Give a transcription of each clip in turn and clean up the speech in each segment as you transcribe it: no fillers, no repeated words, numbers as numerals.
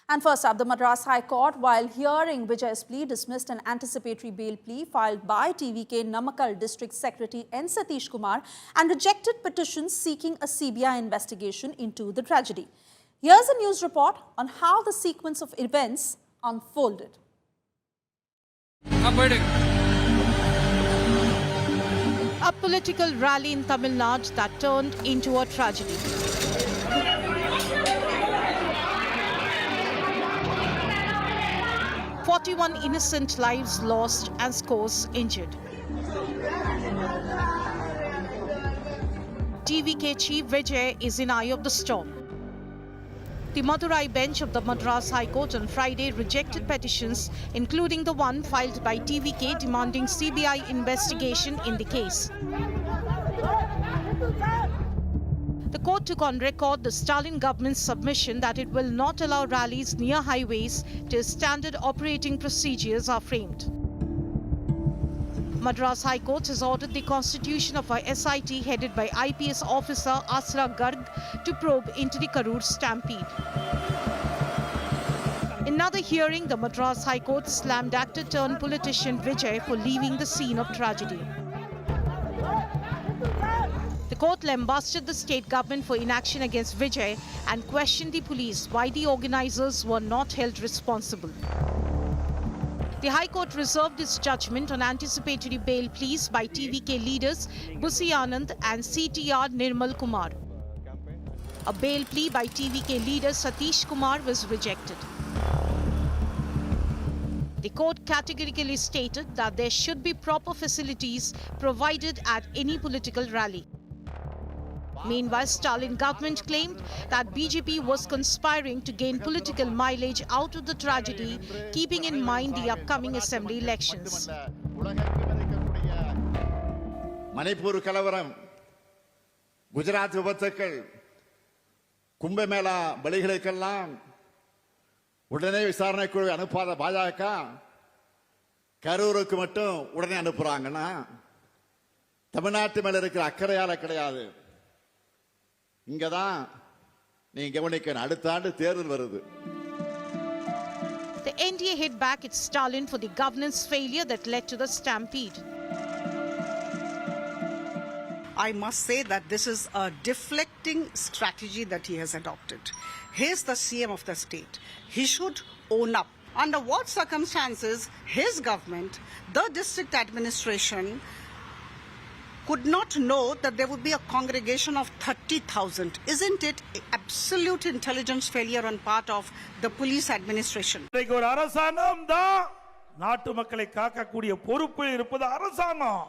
And first up, the Madras High Court, while hearing Vijay's plea, dismissed an anticipatory bail plea filed by TVK Namakkal District Secretary N. Satish Kumar and rejected petitions seeking a CBI investigation into the tragedy. Here's a news report on how the sequence of events unfolded. A political rally in Tamil Nadu that turned into a tragedy. "41 innocent lives lost and scores injured." TVK Chief Vijay is in eye of the storm. The Madurai bench of the Madras High Court on Friday rejected petitions, including the one filed by TVK demanding CBI investigation in the case. The court took on record the Stalin government's submission that it will not allow rallies near highways till standard operating procedures are framed. Madras High Court has ordered the constitution of a SIT headed by IPS officer Asra Garg to probe into the Karur Stampede. In another hearing, the Madras High Court slammed actor turned politician Vijay for leaving the scene of tragedy. The court lambasted the state government for inaction against Vijay and questioned the police why the organizers were not held responsible. The High Court reserved its judgment on anticipatory bail pleas by TVK leaders Busi Anand and CTR Nirmal Kumar. A bail plea by TVK leader Satish Kumar was rejected. The court categorically stated that there should be proper facilities provided at any political rally. Meanwhile, Stalin government claimed that BJP was conspiring to gain political mileage out of the tragedy, keeping in mind the upcoming assembly elections. Manipur Kalavaram, Gujarat Vipathakal, Kumbh Mela, Baligalekkalam, Udane Visarane Kulu Anupada Bajaka, Karurukku mattum udane anupuறாங்கன்னா தமிழ்நாட்டு மேல இருக்கிற அக்கறையால கிடையாது. இங்கதான் நீங்க கவனிக்கணும், அடுத்த ஆண்டு தேர்தல் வருது. The NDA hit back at Stalin for the governance failure that led to the stampede. I must say that this is a deflecting strategy that he has adopted. He is the CM of the state. He should own up. Under what circumstances his government, the district administration, could not know that there would be a congregation of 30,000. Isn't it absolute intelligence failure on part of the police administration? ஒரு அரசாங்கம் தான் நாட்டு மக்களை காக்கக்கூடிய பொறுப்பில் இருப்பது அரசாங்கம்.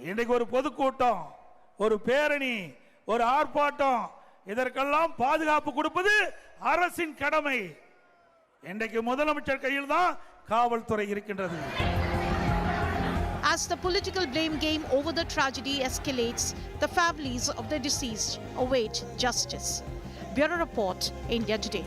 இன்னைக்கு ஒரு பொதுக்கூட்டம், ஒரு பேரணி, ஒரு ஆர்ப்பாட்டம், இதற்கெல்லாம் பாதுகாப்பு கொடுப்பது அரசின் கடமை. இன்றைக்கு முதலமைச்சர் கையில் தான் காவல்துறை இருக்கின்றது. As the political blame game over the tragedy escalates, the families of the deceased await justice. Bureau Report, India Today.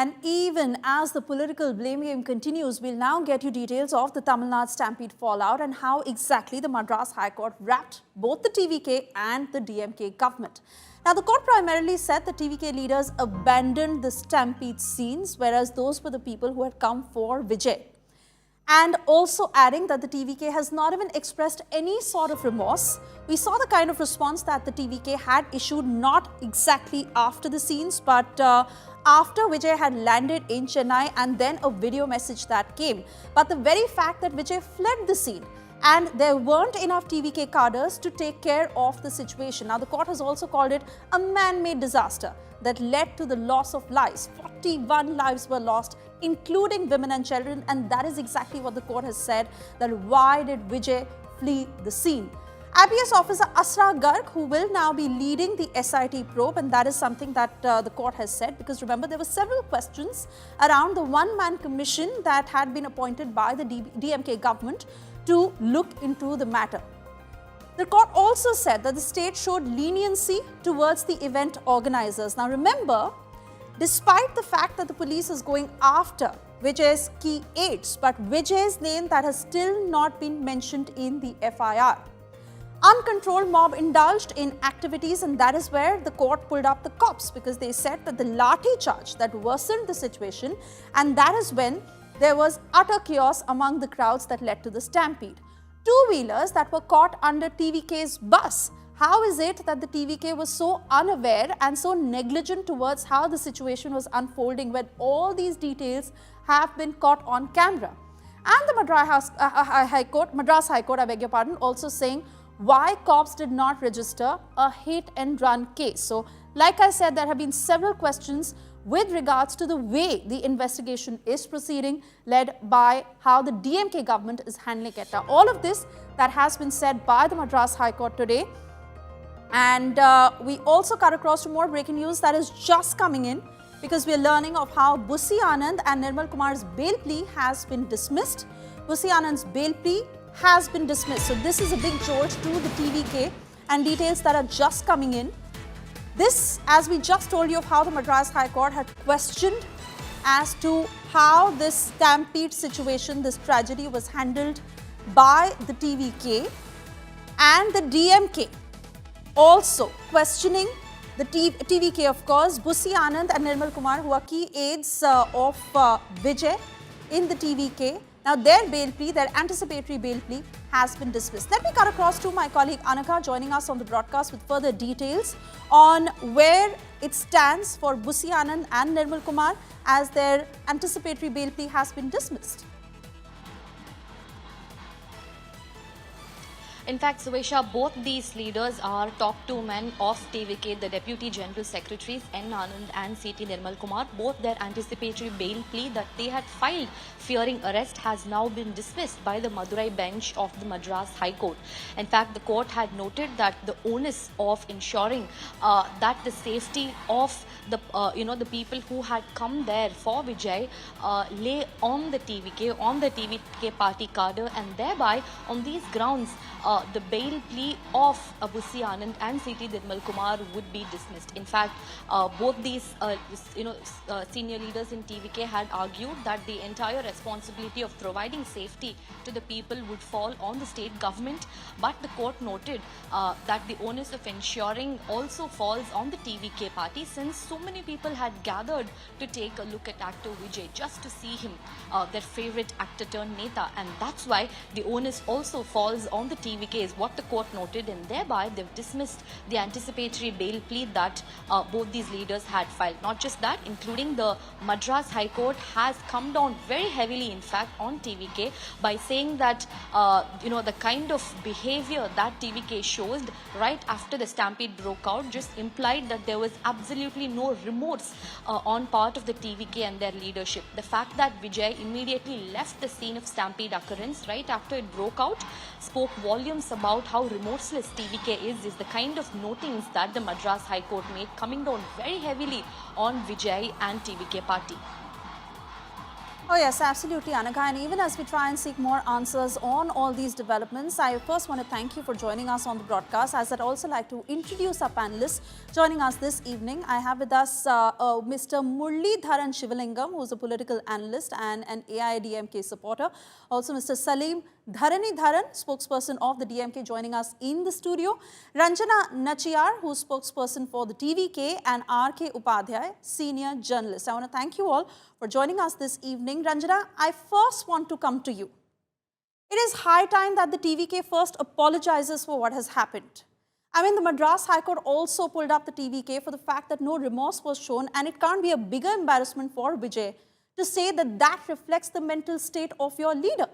And even as the political blame game continues, we'll now get you details of the Tamil Nadu Stampede fallout and how exactly the Madras High Court wrapped both the TVK and the DMK government. Now, the court primarily said the TVK leaders abandoned the stampede scenes, whereas those were the people who had come for Vijay. And also adding that the TVK has not even expressed any sort of remorse. We saw the kind of response that the TVK had issued not exactly after the scenes, but after Vijay had landed in Chennai, and then a video message that came. But the very fact that Vijay fled the scene and there weren't enough TVK cadres to take care of the situation. Now, the court has also called it a man-made disaster that led to the loss of lives. 41 lives were lost, including women and children, and that is exactly what the court has said, that why did Vijay flee the scene. IPS officer Asra Garg, who will now be leading the SIT probe, and that is something that the court has said, because remember there were several questions around the one-man commission that had been appointed by the DMK government to look into the matter. The court also said that the state showed leniency towards the event organizers. Now remember, despite the fact that the police is going after Vijay's key aides, but Vijay's name that has still not been mentioned in the FIR. uncontrolled mob indulged in activities, and that is where the court pulled up the cops, because they said that the lathi charge that worsened the situation, and that is when there was utter chaos among the crowds that led to the stampede. Two-wheelers that were caught under TVK's bus. How is it that the TVK was so unaware and so negligent towards how the situation was unfolding when all these details have been caught on camera? And the Madras High Court, I beg your pardon, also saying why cops did not register a hit and run case. So, like I said, there have been several questions with regards to the way the investigation is proceeding, led by how the DMK government is handling it. Now, all of this that has been said by the Madras High Court today. And we also cut across to more breaking news that is just coming in, because we are learning of how Busi Anand and Nirmal Kumar's bail plea has been dismissed. Busi Anand's bail plea has been dismissed. So this is a big jolt to the TVK, and details that are just coming in. This, as we just told you, of how the Madras High Court had questioned as to how this stampede situation, this tragedy was handled by the TVK, and the DMK also questioning the TVK, of course, Busi Anand and Nirmal Kumar, who are key aides of Vijay in the TVK. Now, their bail plea, their anticipatory bail plea, has been dismissed. Let me cut across to my colleague Anaka, joining us on the broadcast with further details on where it stands for Busi Anand and Nirmal Kumar as their anticipatory bail plea has been dismissed. In fact, Suyesha, both these leaders are top two men of TVK, the Deputy General Secretaries N. Anand and C.T. Nirmal Kumar. Both their anticipatory bail plea that they had filed fearing arrest has now been dismissed by the Madurai bench of the Madras High Court. In fact, the court had noted that the onus of ensuring that the safety of the the people who had come there for Vijay lay on the TVK party cadre, and thereby on these grounds the bail plea of Busi Anand and C.T. Nirmal Kumar would be dismissed. In fact, both these senior leaders in TVK had argued that the entire responsibility of providing safety to the people would fall on the state government, but the court noted that the onus of ensuring also falls on the TVK party, since so many people had gathered to take a look at actor Vijay just to see him, their favorite actor turned Neta, and that's why the onus also falls on the TVK, is what the court noted, and thereby they've dismissed the anticipatory bail plea that both these leaders had filed. Not just that, including the Madras High Court has come down very heavily, in fact, on TVK by saying that the kind of behavior that TVK showed right after the stampede broke out just implied that there was absolutely no remorse on part of the TVK and their leadership. The fact that Vijay immediately left the scene of stampede occurrence right after it broke out spoke volumes about how remorseless TVK is the kind of notings that the Madras High Court made, coming down very heavily on Vijay and TVK party. Oh yes, absolutely, Anaka. And even as we try and seek more answers on all these developments, I first want to thank you for joining us on the broadcast. As I'd also like to introduce our panelists joining us this evening. I have with us Mr. Muralidharan Shivalingam, who's a political analyst and an AIADMK supporter. Also, Mr. Salim Dharanidharan, spokesperson of the DMK, joining us in the studio. Ranjana Nachiyar, who's spokesperson for the TVK, and R.K. Upadhyay, senior journalist. I want to thank you all for joining us this evening. Ranjana, I first want to come to you. It is high time that the TVK first apologizes for what has happened. I mean, the Madras High Court also pulled up the TVK for the fact that no remorse was shown, and it can't be a bigger embarrassment for Vijay to say that that reflects the mental state of your leader.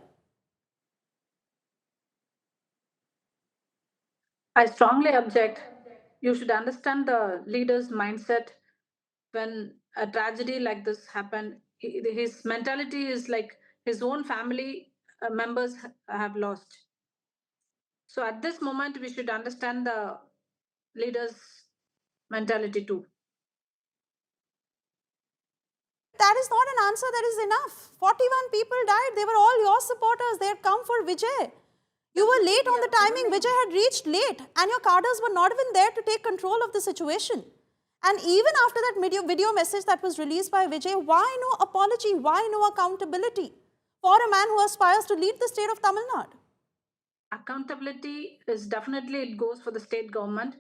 I strongly object. You should understand the leader's mindset when a tragedy like this happened. His mentality is like his own family members have lost. So at this moment, we should understand the leader's mentality too. That is not an answer that is enough. 41 people died. They were all your supporters. They had come for Vijay. You were late on the timing. Vijay had reached late, and your cadres were not even there to take control of the situation. And even after that video message that was released by Vijay, why no apology? Why no accountability for a man who aspires to lead the state of Tamil Nadu? accountability is definitely, it goes for the state government.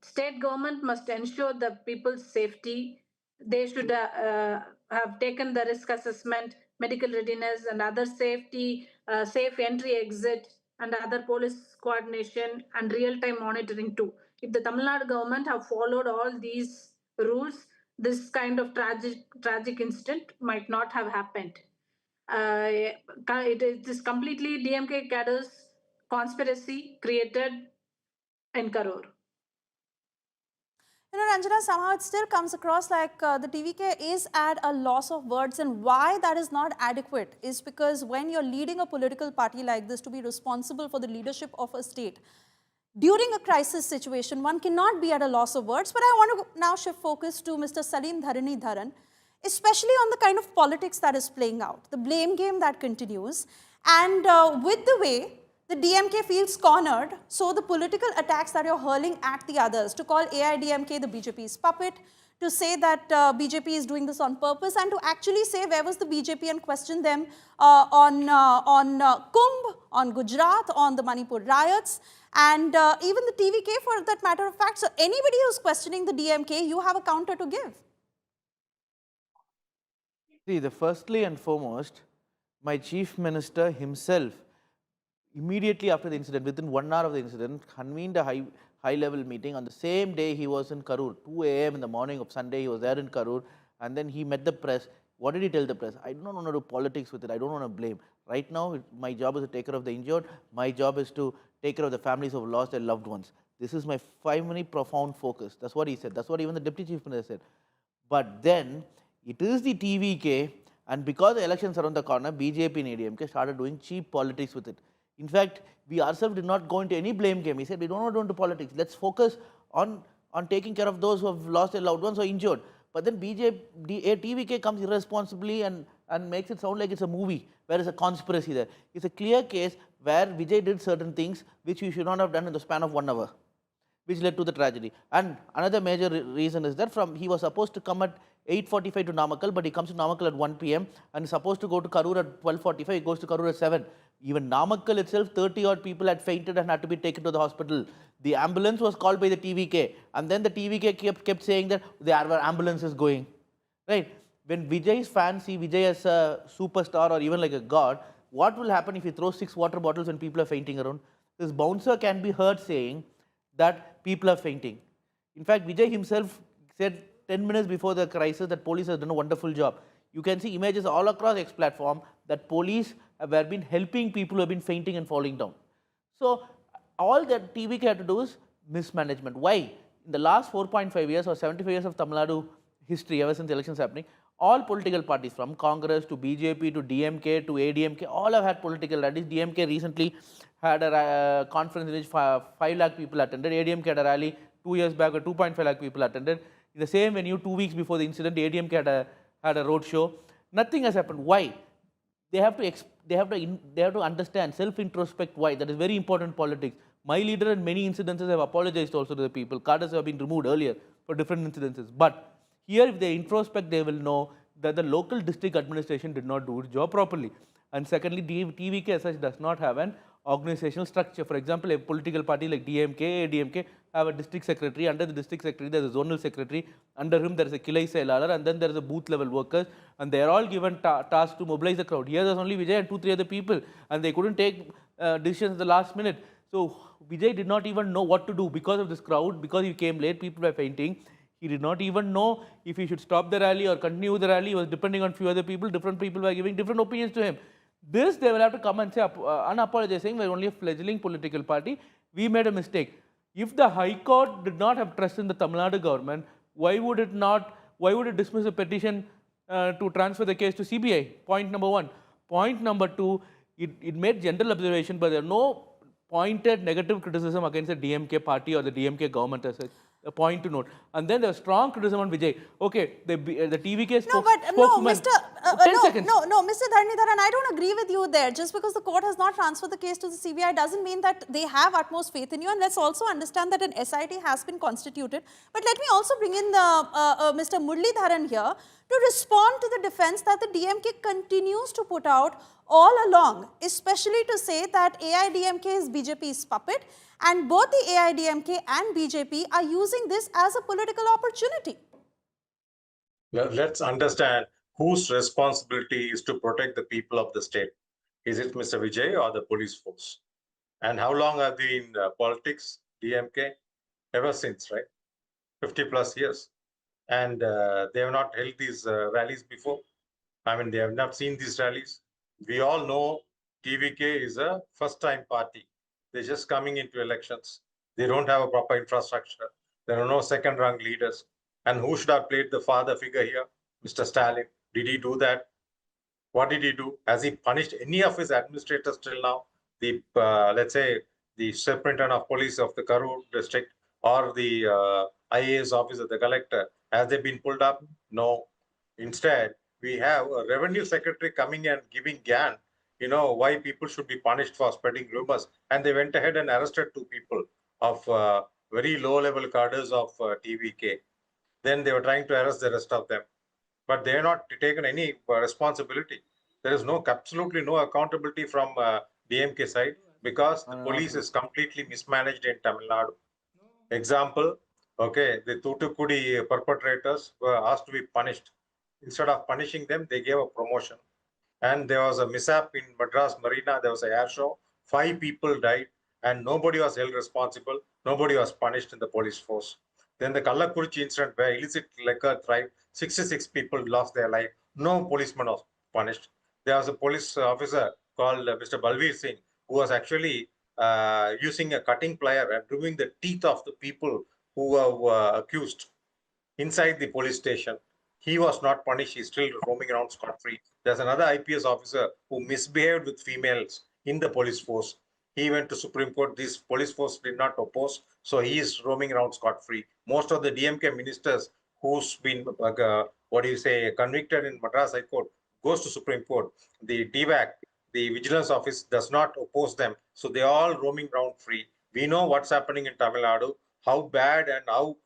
State government must ensure the people's safety. They should have taken the risk assessment, medical readiness, and other safety, safe entry exit, and other police coordination and real-time monitoring too. If the Tamil Nadu government have followed all these rules, this kind of tragic incident might not have happened. It is completely DMK cadres conspiracy created in Karur. You know, Ranjana, somehow it still comes across like the TVK is at a loss of words, and why that is not adequate is because when you're leading a political party like this, to be responsible for the leadership of a state, during a crisis situation, one cannot be at a loss of words. But I want to now shift focus to Mr. Salim Dharan, especially on the kind of politics that is playing out, the blame game that continues, and with the way the DMK feels cornered, so the political attacks that you're hurling at the others, to call Aiadmk the BJP's puppet, to say that BJP is doing this on purpose, and to actually say where was the BJP and question them on Kumbh, on Gujarat, on the Manipur riots, and even the TVK for that matter of fact. So anybody who's questioning the DMK, you have a counter to give. See, firstly and foremost, my chief minister himself, immediately after the incident, within 1 hour of the incident, convened a high-level meeting. On the same day, he was in Karur. 2 a.m. in the morning of Sunday, he was there in Karur, and then he met the press. What did he tell the press? I don't want to do politics with it. I don't want to blame. Right now, my job is to take care of the injured. My job is to take care of the families who have lost their loved ones. This is my 5-minute profound focus. That's what he said. That's what even the deputy chief minister said. But then, it is the TVK, and because the elections are around the corner, BJP and ADMK started doing cheap politics with it. In fact, we ourselves did not go into any blame game. We said, we don't want to go into politics. Let's focus on taking care of those who have lost their loved ones or injured. But then TVK comes irresponsibly and makes it sound like it's a movie, where there's a conspiracy there. It's a clear case where Vijay did certain things which he should not have done in the span of 1 hour, which led to the tragedy. And another major reason is that he was supposed to come at 8:45 to Namakkal, but he comes to Namakkal at 1 p.m. and is supposed to go to Karur at 12:45. He goes to Karur at 7. Even Namakkal itself, 30-odd people had fainted and had to be taken to the hospital. The ambulance was called by the TVK, and then the TVK kept saying that there were ambulances going. Right? When Vijay's fans see Vijay as a superstar or even like a god, what will happen if he throws 6 water bottles when people are fainting around? This bouncer can be heard saying that people are fainting. In fact, Vijay himself said 10 minutes before the crisis that police has done a wonderful job. You can see images all across X platform that police have been helping people who have been fainting and falling down. So all that TVK had to do is mismanagement. Why? In the last 4.5 years or 75 years of Tamil Nadu history, ever since the elections happening, all political parties from Congress to BJP to DMK to ADMK, all have had political rallies. DMK recently had a conference in which 5 lakh people attended. ADMK had a rally 2 years back where 2.5 lakh people attended. In the same venue, 2 weeks before the incident, ADMK had a road show. Nothing has happened. Why? They have to understand, self-introspect why. That is very important in politics. My leader in many incidences have apologized also to the people. Cadres have been removed earlier for different incidences. But here, if they introspect, they will know that the local district administration did not do its job properly. And secondly, TVK as such does not have an organizational structure. For example, a political party like DMK, ADMK have a district secretary. Under the district secretary, there is a zonal secretary. Under him, there is a Kilai Sailalar, and then there is a booth level workers. And they are all given tasks to mobilize the crowd. Here, there's only Vijay and 2-3 other people, and they couldn't take decisions at the last minute. So Vijay did not even know what to do because of this crowd, because he came late, people were fainting. He did not even know if he should stop the rally or continue the rally. He was depending on few other people. Different people were giving different opinions to him. This, they will have to come and say, unapologizing, we're only a fledgling political party. We made a mistake. If the High Court did not have trust in the Tamil Nadu government, why would it dismiss a petition to transfer the case to CBI? Point number 1. Point number 2, it made general observation, but there are no pointed negative criticism against the DMK party or the DMK government as such. A point to note. And then there was strong criticism on Vijay. Okay, the TVK spokesman. Mr. Mr. Dharanidharan, I don't agree with you there. Just because the court has not transferred the case to the CBI doesn't mean that they have utmost faith in you. And let's also understand that an SIT has been constituted. But let me also bring in Mr. Muralidharan here to respond to the defense that the DMK continues to put out all along, especially to say that AIDMK is BJP's puppet and both the AIDMK and BJP are using this as a political opportunity. Let's understand whose responsibility is to protect the people of the state. Is it Mr. Vijay or the police force? And how long have they in politics, DMK? Ever since, right? 50 plus years. And they have not held these rallies before. I mean, they have not seen these rallies. We all know TVK is a first-time party. They're just coming into elections. They don't have a proper infrastructure. There are no second-rung leaders. And who should have played the father figure here? Mr. Stalin. Did he do that? What did he do? Has he punished any of his administrators till now? The, let's say, the superintendent of police of the Karur district or the IAS officer, the collector, has they been pulled up? No. Instead, we have a revenue secretary coming and giving GAN, you know, why people should be punished for spreading rumors. And they went ahead and arrested 2 people of very low-level cadres of TVK. Then they were trying to arrest the rest of them. But they have not taken any responsibility. There is no, absolutely no accountability from DMK side because the police is completely mismanaged in Tamil Nadu. Example, okay, the Thuthukudi perpetrators were asked to be punished. Instead of punishing them, they gave a promotion. And there was a mishap in Madras Marina. There was an air show. 5 people died and nobody was held responsible. Nobody was punished in the police force. Then the Kallakurichi incident where illicit liquor thrived, 66 people lost their life. No policeman was punished. There was a police officer called Mr. Balveer Singh who was actually using a cutting plier and removing the teeth of the people who were accused inside the police station. He was not punished. He's still roaming around scot-free. There's another IPS officer who misbehaved with females in the police force. He went to Supreme Court. This police force did not oppose. So he is roaming around scot-free. Most of the DMK ministers who's been, convicted in Madras High Court goes to Supreme Court. The DVAC, the Vigilance Office, does not oppose them. So they're all roaming around free. We know what's happening in Tamil Nadu, how bad and how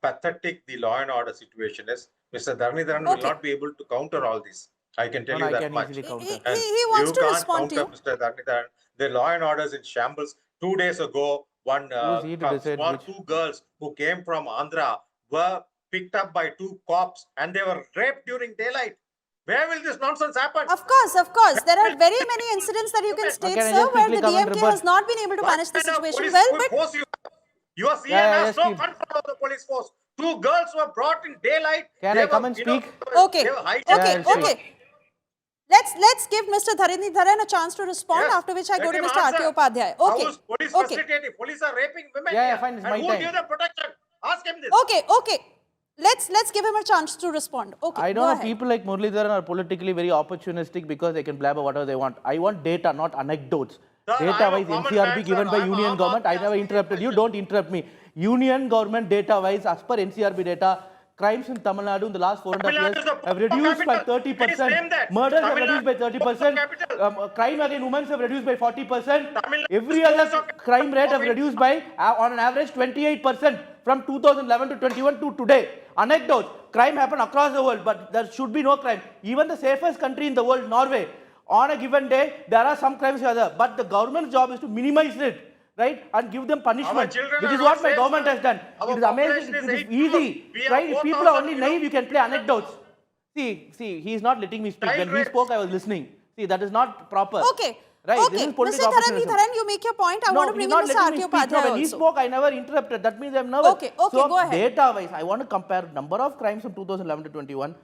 pathetic the law and order situation is. Mr. Dharnidharan will not be able to counter all this. I can tell you that much. He wants to respond to you. Mr. Dharnidharan. The law and order is in shambles. 2 days ago, one small 2 girls who came from Andhra were picked up by 2 cops and they were raped during daylight. Where will this nonsense happen? Of course. There are very many incidents that you can state, sir, where the DMK has not been able to manage the situation well. But your CM has no control of the police force. 2 girls were brought in daylight. Can I come and speak? Okay. Let's give Mr. Dharnidharan a chance to respond, after which I go to Mr. R.K. Upadhyay. Okay. How is police facilitating? Police are raping women. Fine. It's my and who time. give them protection? Ask him this. Okay. Let's give him a chance to respond. Okay. I don't know, people like Muralidharan are politically very opportunistic because they can blabber whatever they want. I want data, not anecdotes. Data-wise, NCRB given by union government. I never interrupted you. Don't interrupt me. Union government data-wise, as per NCRB data, crimes in Tamil Nadu in the last 4.5 years have reduced by 30%. Murders have reduced by 30%. Crime against women have reduced by 40%. Every other crime rate have reduced by, on an average, 28% from 2011 to 21 to today. Anecdotes. Crime happen across the world, but there should be no crime. Even the safest country in the world, Norway, on a given day, there are some crimes here, but the government's job is to minimize it. Right, and give them punishment, which is what my government has done. It is amazing, it is easy, right? If people are only naive, you can play anecdotes. See, he is not letting me speak. When he spoke, I was listening. See, that is not proper. Okay. Right, okay. Mr. Dharnidharan, you make your point. I want to bring in Mr. R.K. Upadhyay When he spoke, I never interrupted. That means I am nervous. Okay, so, go ahead. Data-wise, I want to compare number of crimes from 2011 to 21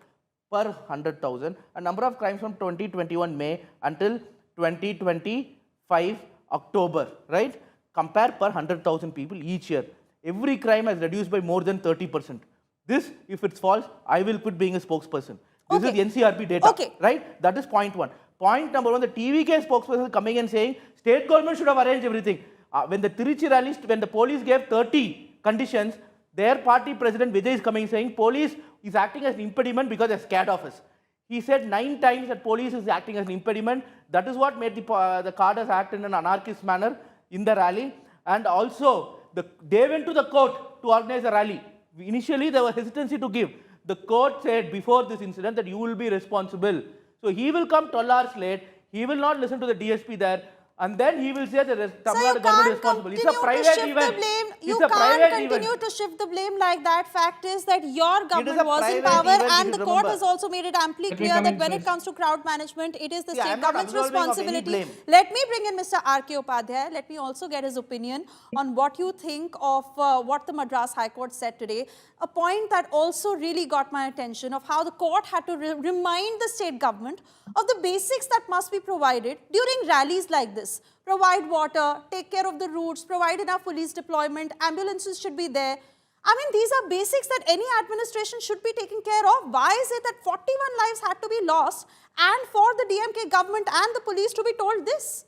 per 100,000 and number of crimes from 2021 May until 2025 October, right? Compare per 100,000 people each year. Every crime has reduced by more than 30%. This, if it's false, I will quit being a spokesperson. This is the NCRB data, right? That is point 1. Point number 1, the TVK spokesperson is coming and saying, state government should have arranged everything. When the Tiruchi rally, when the police gave 30 conditions, their party president Vijay is coming saying, police is acting as an impediment because they're scared of us. He said 9 times that police is acting as an impediment. That is what made the cadres act in an anarchist manner in the rally, and also they went to the court to organize a rally. Initially, there was hesitancy to give. The court said before this incident that you will be responsible. So he will come 12 hours late, he will not listen to the DSP there, and then he will say that Tamil Nadu government is responsible. It's a private event. You It's a can't private continue event. to shift the blame like that. Fact is that your government a was in private power, event, and you the should court remember. has also made it amply Let me clear come that in, when it please. comes to crowd management, it is the Yeah, state I'm not government's absolving of any responsibility. blame. Let me bring in Mr. R.K. Upadhyay. Let me also get his opinion on what you think of what the Madras High Court said today. A point that also really got my attention of how the court had to remind the state government of the basics that must be provided during rallies like this. Provide water, take care of the routes, provide enough police deployment, ambulances should be there. I mean, these are basics that any administration should be taking care of. Why is it that 41 lives had to be lost and for the DMK government and the police to be told this?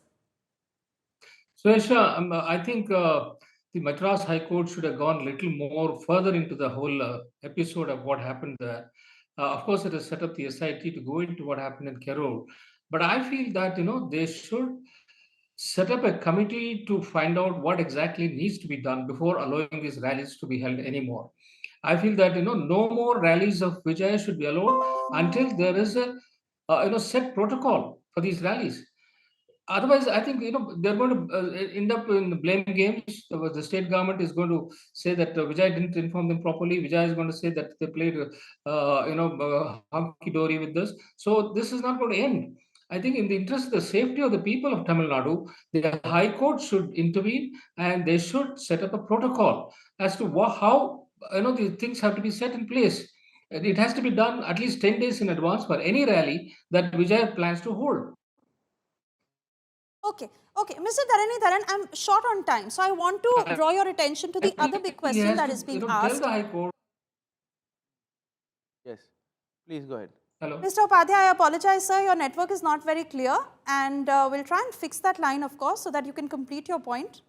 Suyesha, I think the Madras High Court should have gone a little more further into the whole episode of what happened there. Of course, it has set up the SIT to go into what happened in Karur. But I feel that, they should set up a committee to find out what exactly needs to be done before allowing these rallies to be held anymore. I feel that, no more rallies of Vijay should be allowed until there is a, set protocol for these rallies. Otherwise, I think they're going to end up in the blame games. The state government is going to say that Vijay didn't inform them properly. Vijay is going to say that they played, hunky dory with this. So this is not going to end. I think, in the interest of the safety of the people of Tamil Nadu, the High Court should intervene and they should set up a protocol as to how the things have to be set in place. And it has to be done at least 10 days in advance for any rally that Vijay plans to hold. Okay, Mr. Dharanidharan, I'm short on time, so I want to draw your attention to the other big question that is being asked. Tell the High Court. Yes, please go ahead. Hello. Mr. Upadhyay, I apologize, sir. Your network is not very clear, and we'll try and fix that line, of course, so that you can complete your point.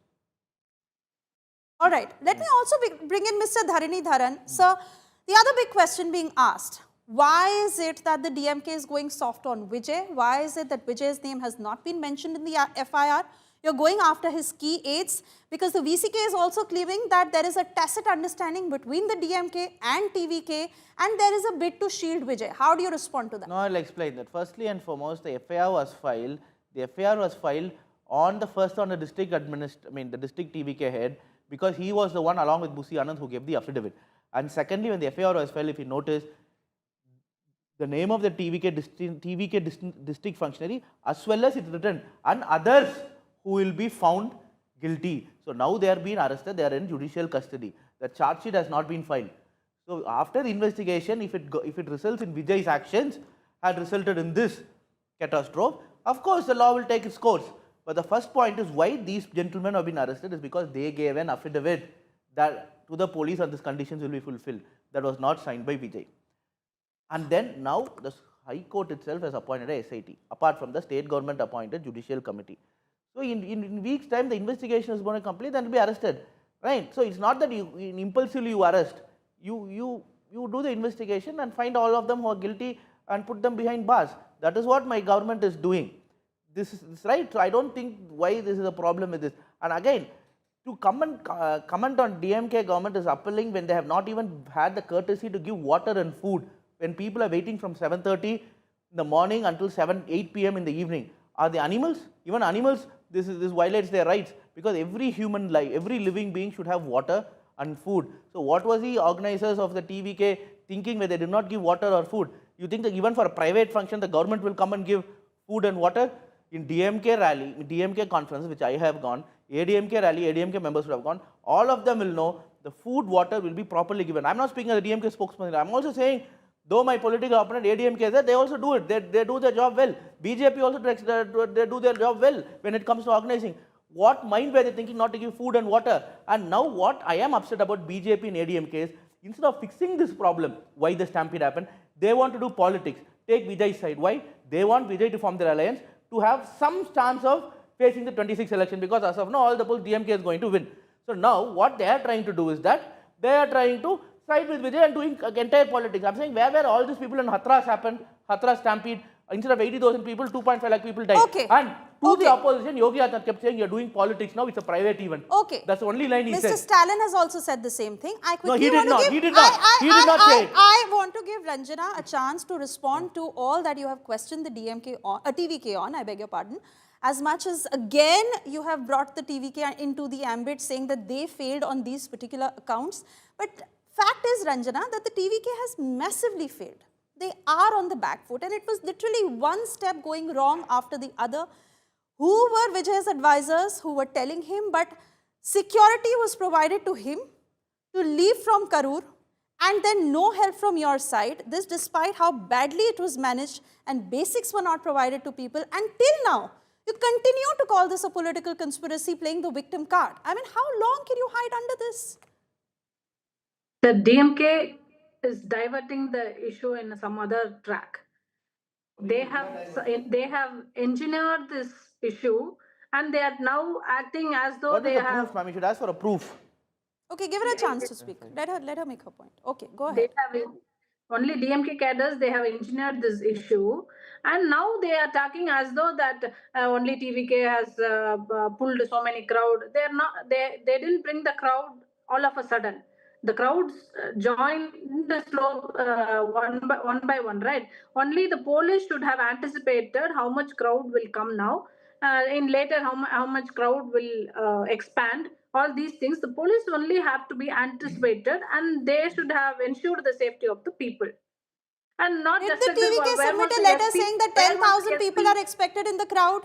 All right. Let me also bring in Mr. Dharanidharan. Sir, the other big question being asked, why is it that the DMK is going soft on Vijay? Why is it that Vijay's name has not been mentioned in the FIR? You're going after his key aides because the VCK is also claiming that there is a tacit understanding between the DMK and TVK, and there is a bid to shield Vijay. How do you respond to that? No, I'll explain that. Firstly and foremost, the FIR was filed. The FIR was filed on the district the district TVK head, because he was the one along with Busi Anand who gave the affidavit. And secondly, when the FIR was filed, if you notice, the name of the TVK district functionary, as well as it's written, and others who will be found guilty. So now they are being arrested, they are in judicial custody. The charge sheet has not been filed. So after the investigation, if it results in Vijay's actions had resulted in this catastrophe, of course the law will take its course. But the first point is why these gentlemen have been arrested is because they gave an affidavit that to the police and these conditions will be fulfilled. That was not signed by Vijay. And then now the High Court itself has appointed a SIT, apart from the state government appointed judicial committee. So in weeks time, the investigation is going to complete and will be arrested, right? So it's not that impulsively you arrest. You do the investigation and find all of them who are guilty and put them behind bars. That is what my government is doing. This is right. So I don't think why this is a problem with this. And again, to comment on DMK government is appalling when they have not even had the courtesy to give water and food. When people are waiting from 7:30 in the morning until 8 p.m. in the evening. Are they animals? Even animals, this violates their rights, because every human life, every living being should have water and food. So what was the organizers of the TVK thinking when they did not give water or food? You think that even for a private function, the government will come and give food and water? In DMK rally, DMK conference, which I have gone, ADMK rally, ADMK members would have gone, all of them will know the food, water will be properly given. I'm not speaking as a DMK spokesman. I'm also saying, though my political opponent ADMK is there, they also do it. They do their job well. BJP also they do their job well when it comes to organizing. What mind were they thinking not to give food and water? And now what I am upset about BJP and ADMK is, instead of fixing this problem, why the stampede happened, they want to do politics. Take Vijay's side. Why? They want Vijay to form their alliance to have some chance of facing the 26th election, because as of now, all the polls DMK is going to win. So now what they are trying to do is that they are trying to side with Vijay and doing entire politics. I'm saying where all these people in Hathras happened, Hathras Stampede, instead of 80,000 people, 2.5 lakh people died. Okay. And To the opposition, Yogi Adityanath kept saying, you're doing politics now, it's a private event. Okay. That's the only line he said. Mr. Stalin has also said the same thing. I quickly he did want to not. give, He did not. He did not say it. I want to give Ranjana a chance to respond to all that you have questioned the DMK on, TVK on, I beg your pardon. As much as, again, you have brought the TVK into the ambit saying that they failed on these particular accounts. But fact is, Ranjana, that the TVK has massively failed. They are on the back foot, and it was literally one step going wrong after the other. Who were Vijay's advisors who were telling him, but security was provided to him to leave from Karur, and then no help from your side. This despite how badly it was managed and basics were not provided to people. Until now, you continue to call this a political conspiracy, playing the victim card. I mean, how long can you hide under this? The DMK is diverting the issue in some other track. They have engineered this issue, and they are now acting as though What they is the have. proof, ma'am? You should ask for a proof. Okay, give her a chance to speak. Let her make her point. Okay, go ahead. They have only DMK cadres. They have engineered this issue, and now they are talking as though that only TVK has pulled so many crowd. They are not. They didn't bring the crowd all of a sudden. The crowds joined the slope one by one, right? Only the police should have anticipated how much crowd will come now. In later, how much crowd will expand. All these things, the police only have to be anticipated, and they should have ensured the safety of the people. And not Did just the like this, TVK where submit was a the letter SP? saying that Where was 10,000 the people SP? are expected in the crowd?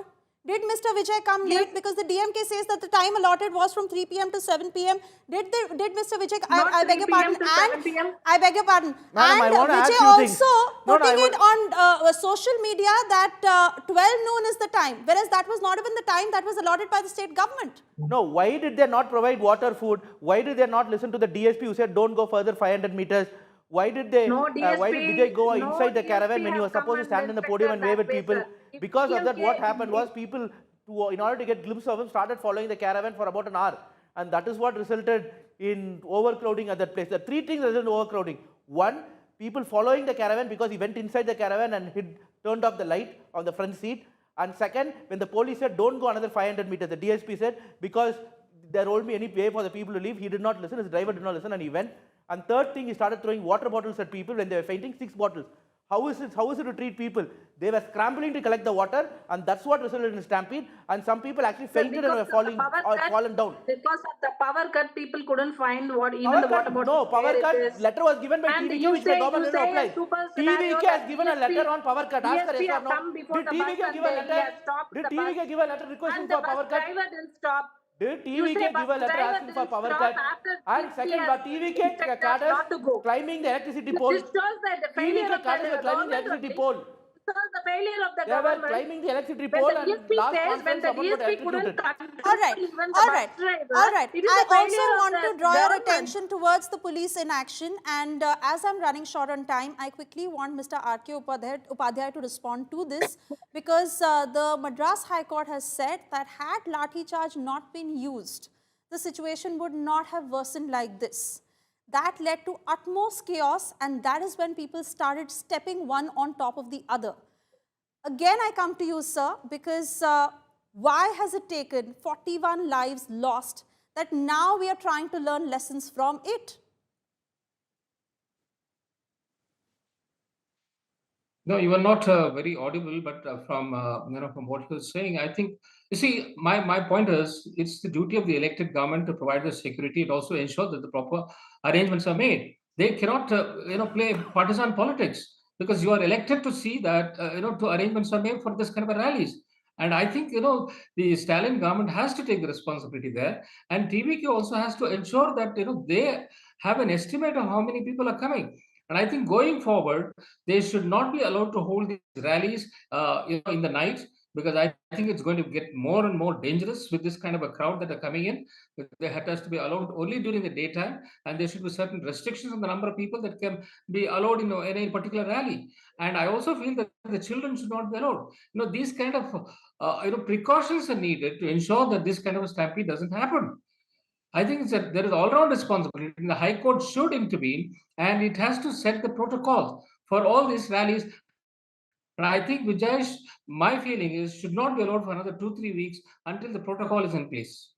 Did Mr. Vijay come late? Because the DMK says that the time allotted was from 3 p.m. to 7 p.m. Did Mr. Vijay, Not I beg your 3 p.m. pardon, to and 7 p.m. I beg your pardon, Madam, I and want to ask Vijay you things. also No, putting I it on social media that 12 noon is the time, whereas that was not even the time that was allotted by the state government. No, why did they not provide water, food? Why did they not listen to the DSP who said don't go further 500 meters? Why did they? No Why did DSP, Vijay go no inside the DSP caravan when he was have come supposed to and stand in the podium and inspected wave at that people? place, sir. If Because of that, what DMK happened was people, in order to get glimpse of him, started following the caravan for about an hour, and that is what resulted in overcrowding at that place. There are three things resulted in overcrowding. One, people following the caravan because he went inside the caravan and turned off the light on the front seat. And second, when the police said don't go another 500 meters, the DSP said because there won't be any way for the people to leave, he did not listen, his driver did not listen, and he went. And third thing, he started throwing water bottles at people when they were fainting, 6 bottles. How is it to treat people? They were scrambling to collect the water, and that's what resulted in a stampede. And some people actually fainted and were fallen down. Because of the power cut, people couldn't find what even Power the cut, water bottle. no, power cut letter was given by And TVK, you which say- the government you did not say a apply. super scenario TVK has that given a DSP letter on power cut. Ask her DSP yes or have no. come before Did the bus TVK and give a he letter? has stopped Did the TVK bus. give a letter requesting And the for power bus cut? driver didn't stop. Did You say TVK bus give a letter driver asking for didn't power stop cut? after And DSP second, has TVK instructed cadres not to go. climbing the electricity pole. This shows that the failure TVK of cadres were the climbing the government electricity only. pole. This shows the failure of the They were government. climbing the electricity When pole the and DSP last says, when conference the someone got DSP couldn't electrocuted. control All right, even the all bus right, driver, all right. it is I the also failure want of to the draw your government. attention towards the police in action, and as I'm running short on time, I quickly want Mr. R.K. Upadhyay to respond to this, because the Madras High Court has said that had lathi charge not been used, the situation would not have worsened like this. That led to utmost chaos, and that is when people started stepping one on top of the other. Again, I come to you, sir, because why has it taken 41 lives lost that now we are trying to learn lessons from it? No, you were not very audible, but from what you were saying, I think you see my point is it's the duty of the elected government to provide the security and also ensure that the proper arrangements are made. They cannot play partisan politics because you are elected to see that to arrangements are made for this kind of a rallies. And I think the Stalin government has to take the responsibility there, and TVK also has to ensure that they have an estimate of how many people are coming. And I think going forward, they should not be allowed to hold these rallies in the night, because I think it's going to get more and more dangerous with this kind of a crowd that are coming in. They has to be allowed only during the daytime, and there should be certain restrictions on the number of people that can be allowed in any particular rally. And I also feel that the children should not be allowed. These kind of precautions are needed to ensure that this kind of a stampede doesn't happen. I think there is all-round responsibility. The High Court should intervene, and it has to set the protocol for all these rallies. But I think Vijay, my feeling is, should not be allowed for another 2-3 weeks until the protocol is in place.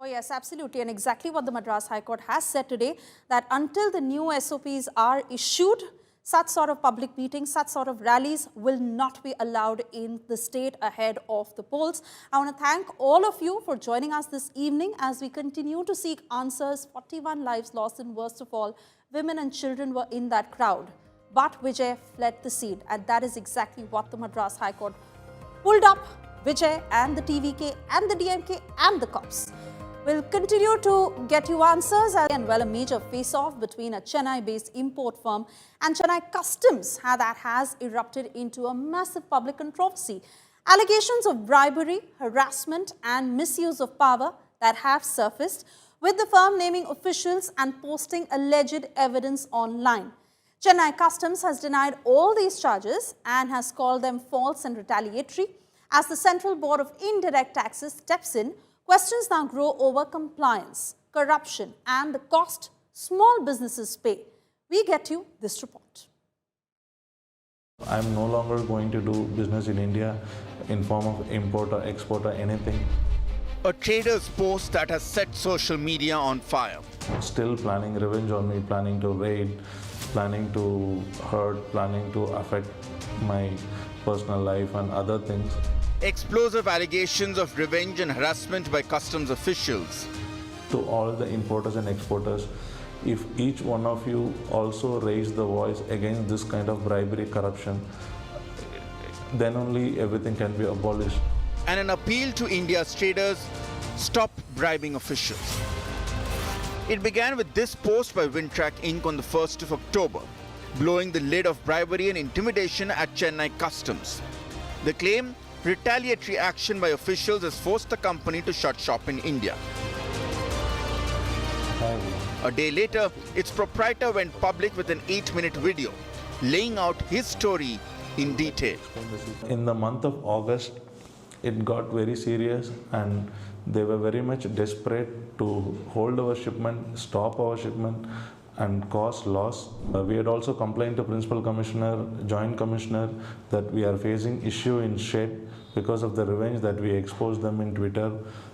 Oh yes, absolutely. And exactly what the Madras High Court has said today, that until the new SOPs are issued, such sort of public meetings, such sort of rallies will not be allowed in the state ahead of the polls. I want to thank all of you for joining us this evening as we continue to seek answers. 41 lives lost, and worst of all, women and children were in that crowd. But Vijay fled the scene, and that is exactly what the Madras High Court pulled up Vijay and the TVK and the DMK and the cops. We'll continue to get you answers. And well, a major face-off between a Chennai-based import firm and Chennai Customs that has erupted into a massive public controversy. Allegations of bribery, harassment and misuse of power that have surfaced, with the firm naming officials and posting alleged evidence online. Chennai Customs has denied all these charges and has called them false and retaliatory. As the Central Board of Indirect Taxes steps in, questions now grow over compliance, corruption and the cost small businesses pay. We get you this report. I'm no longer going to do business in India in form of import or export or anything. A trader's post that has set social media on fire. Still planning revenge on me, planning to raid, planning to hurt, planning to affect my personal life and other things. Explosive allegations of revenge and harassment by customs officials. To all the importers and exporters, if each one of you also raise the voice against this kind of bribery, corruption, then only everything can be abolished. And an appeal to India's traders, stop bribing officials. It began with this post by Wintrack Inc. on the 1st of October, blowing the lid of bribery and intimidation at Chennai Customs. The claim, retaliatory action by officials has forced the company to shut shop in India. A day later, its proprietor went public with an 8-minute video, laying out his story in detail. In the month of August, it got very serious and they were very much desperate to hold our shipment, stop our shipment and cause loss. We had also complained to Principal Commissioner, Joint Commissioner that we are facing issue in shed because of the revenge that we exposed them in Twitter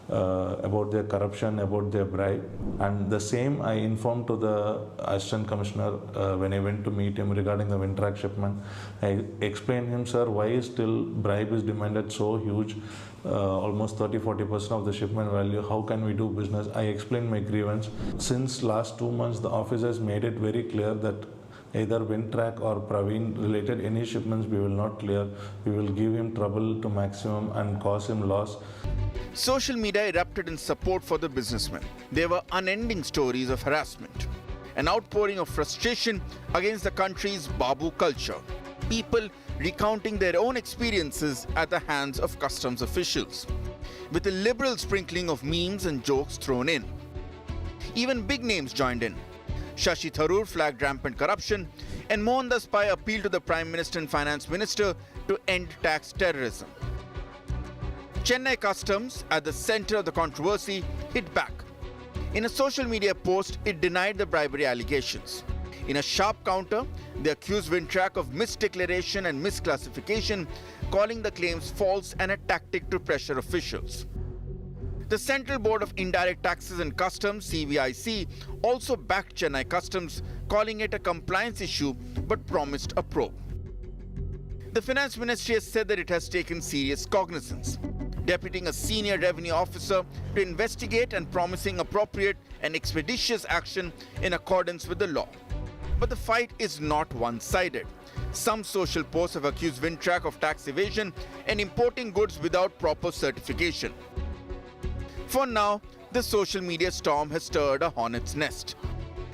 about their corruption, about their bribe. And the same I informed to the Assistant Commissioner when I went to meet him regarding the Wintrack shipment. I explained him, sir, why still bribe is demanded so huge, almost 30-40% of the shipment value, how can we do business? I explained my grievance. Since last 2 months, the officers made it very clear that either Wintrack or Praveen related any shipments we will not clear. We will give him trouble to maximum and cause him loss. Social media erupted in support for the businessmen. There were unending stories of harassment, an outpouring of frustration against the country's Babu culture. People recounting their own experiences at the hands of customs officials, with a liberal sprinkling of memes and jokes thrown in. Even big names joined in. Shashi Tharoor flagged rampant corruption, and Mohan Das Pai appealed to the Prime Minister and Finance Minister to end tax terrorism. Chennai Customs, at the center of the controversy, hit back. In a social media post, it denied the bribery allegations. In a sharp counter, they accused Wintrack of misdeclaration and misclassification, calling the claims false and a tactic to pressure officials. The Central Board of Indirect Taxes and Customs, CBIC, also backed Chennai Customs, calling it a compliance issue but promised a probe. The Finance Ministry has said that it has taken serious cognizance, deputing a senior revenue officer to investigate and promising appropriate and expeditious action in accordance with the law. But the fight is not one-sided. Some social posts have accused Wintrack of tax evasion and importing goods without proper certification. For now, the social media storm has stirred a hornet's nest.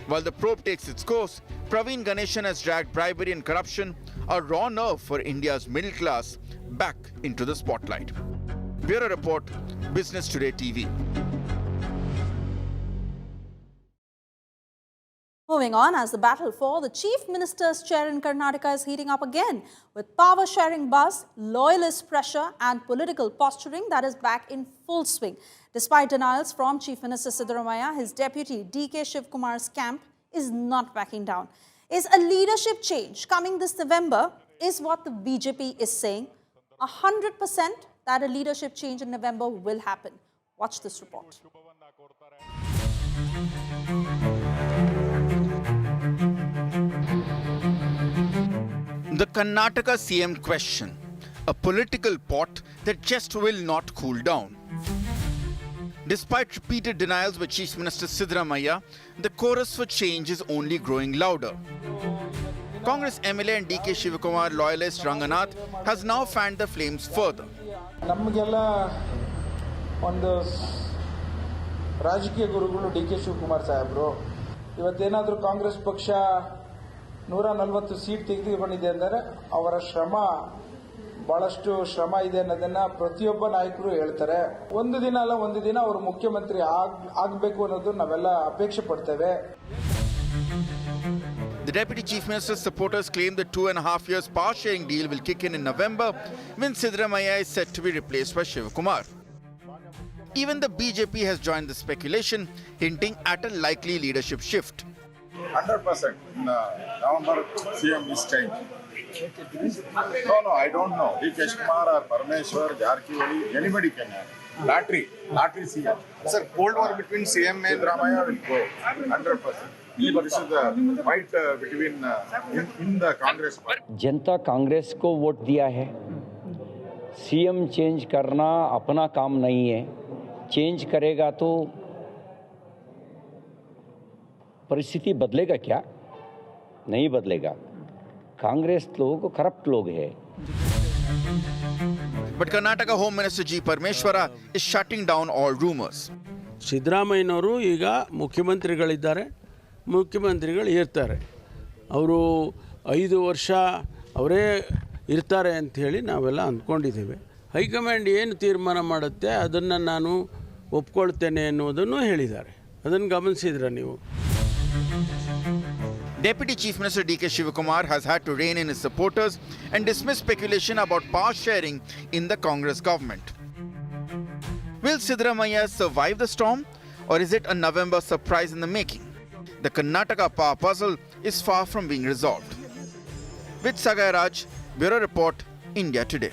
While the probe takes its course, Praveen Ganeshan has dragged bribery and corruption, a raw nerve for India's middle class, back into the spotlight. Bureau Report, Business Today TV. Moving on, as the battle for the Chief Minister's chair in Karnataka is heating up again, with power-sharing buzz, loyalist pressure and political posturing that is back in full swing. Despite denials from Chief Minister Siddaramaiah, his deputy D.K. Shivkumar's camp is not backing down. Is a leadership change coming this November is what the BJP is saying. 100% that a leadership change in November will happen. Watch this report. The Karnataka CM question, a political pot that just will not cool down. Despite repeated denials by Chief Minister Siddaramaiah, the chorus for change is only growing louder. Congress MLA and DK Shivakumar loyalist Ranganath has now fanned the flames further. ನಮಗೆಲ್ಲ ಒಂದು ರಾಜಕೀಯ ಗುರುಗಳು D K Shivakumar ಸಾಹೇಬರು ಇವತ್ತೇನಾದರೂ ಕಾಂಗ್ರೆಸ್ ಪಕ್ಷ 140 seat ತೆಗೆದುಕೊಂಡಿದೆ ಅಂದರೆ ಅವರ ಶ್ರಮ ಬಹಳಷ್ಟು ಶ್ರಮ ಇದೆ ಅನ್ನೋದನ್ನ ಪ್ರತಿಯೊಬ್ಬ ನಾಯಕರು ಹೇಳ್ತಾರೆ. ಒಂದು ದಿನ ಅಲ್ಲ ಒಂದು ದಿನ ಅವರು ಮುಖ್ಯಮಂತ್ರಿ ಆಗಬೇಕು ಅನ್ನೋದು ನಾವೆಲ್ಲ ಅಪೇಕ್ಷೆ ಪಡ್ತೇವೆ. The Deputy Chief Minister's supporters claim the 2.5 years power sharing deal will kick in November when Siddaramaiah is set to be replaced by Shivakumar. Even the BJP has joined the speculation, hinting at a likely leadership shift. 100% in November CM is changed. No, I don't know. D.K. Kumar or Parameshwar, Jarkiwali, anybody can have. Lottery CM. Sir, cold war between CM and Siddaramaiah will go 100%. This is the fight between in the Congress party. जनता कांग्रेस को vote दिया है. CM change करना अपना काम नहीं है. Change करेगा तो परिस्थिति बदलेगा क्या? नहीं बदलेगा. कांग्रेस लोग करप्ट लोग हैं. But Karnataka Home Minister G. Parameshwara is shutting down all rumors. ಸಿದ್ದರಾಮಯ್ಯನವರು ಈಗ ಮುಖ್ಯಮಂತ್ರಿಗಳಿದ್ದಾರೆ, ಮುಖ್ಯಮಂತ್ರಿಗಳು ಇರ್ತಾರೆ. ಅವರು 5 ವರ್ಷ ಅವರೇ ಇರ್ತಾರೆ ಅಂತ ಹೇಳಿ ನಾವೆಲ್ಲ ಅಂದ್ಕೊಂಡಿದ್ದೇವೆ. ಹೈಕಮಾಂಡ್ ಏನು ತೀರ್ಮಾನ ಮಾಡುತ್ತೆ ಅದನ್ನು ನಾನು ಒಪ್ಕೊಳ್ತೇನೆ ಅನ್ನೋದನ್ನು ಹೇಳಿದ್ದಾರೆ. ಅದನ್ನು ಗಮನಿಸಿದ್ರೆ ನೀವು. Deputy Chief Minister D.K. Shivakumar has had to rein in his supporters and dismiss speculation about power sharing in the Congress government. Will Siddaramaiah survive the storm, or is it a November surprise in the making? The Karnataka power puzzle is far from being resolved. With Sagai Raj, Bureau Report, India Today.